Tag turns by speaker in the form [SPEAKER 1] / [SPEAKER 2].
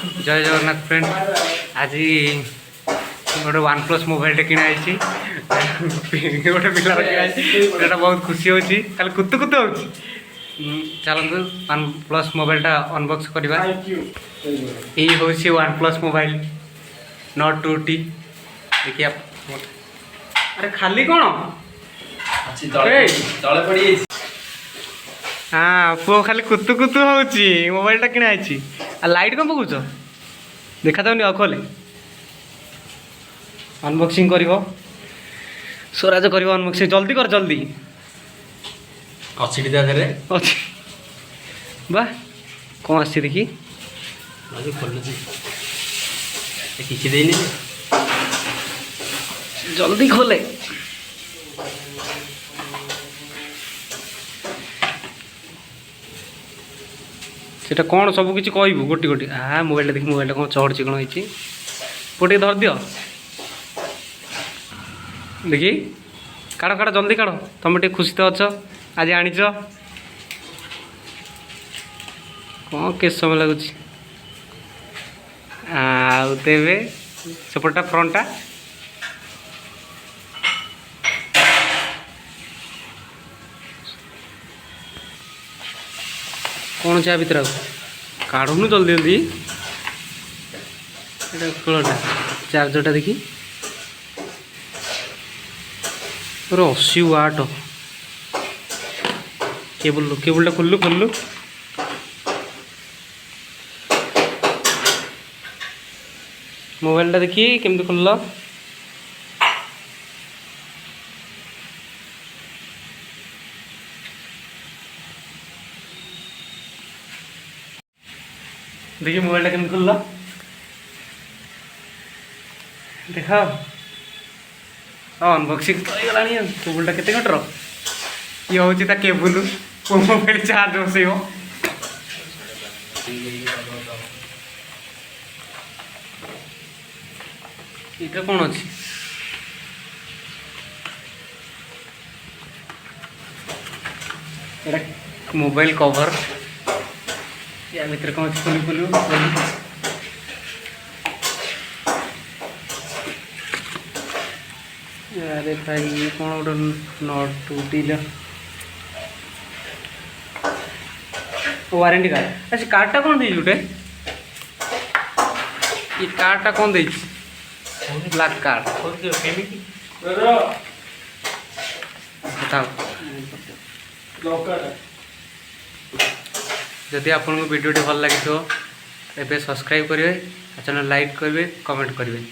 [SPEAKER 1] जय जगन्नाथ फ्रेंड आज गोटे 1+ मोबाइल किणाई गोटे पिलार किणाई बहुत खुशी होची खाली कुतु कुतु हो चलते 1+ मोबाइल अनबॉक्स करवा ये हूँ 1+ मोबाइल नॉट 2T देखिए अरे खाली कौन हाँ पुओ खाली कुतु कुतु हो मोबाइल किणाई लाइट कौन पकाच देखा जाऊनी खोले अनबॉक्सिंग कर स्वराज कर अनबॉक्सिंग जल्दी कर जल्दी
[SPEAKER 2] अच्छी अच्छी
[SPEAKER 1] वाह कौन आसी देखी
[SPEAKER 2] किसी देनी
[SPEAKER 1] जल्दी खोले सेटा कौन सब किसी कहबू गोटी गोटी हाँ मोबाइल देखी मोबाइल कौन चढ़ कौन होती पुटे धर दियो देखी काढ़ काढ़ जल्दी काढ़ तुम टे खुशी तो अच्छ आज आनीच कौन के समय लगुच आबे सेपटा फ्रंटा कौन जा भर काढ़ुनु जल्दी जल्दी खोलटा चार्जरटा देखी 80 वाट केबुलटा खोलु खोलु मोबाइलटा देखी केमती खोल देखिए मोबाइल केमती खोल देखा अनबॉक्सिंग तो गला केबुलटा केते घंटर ये हूँ केबुल मोबाइल चार्ज बसैब ये कौन अच्छी मोबाइल कवर या भीतर कौन अच्छी खोलू खोलू अरे भाई ये कौन गोटे नॉट 2T वारंटी कार्ड अच्छा कार्डटा कौन दे गोटे ये कार्डटा कौन दे ब्लैक कार्ड जदि आपन को वीडियो भल लगी तो सब्सक्राइब करेंगे चैनल लाइक करेंगे कमेंट करेंगे।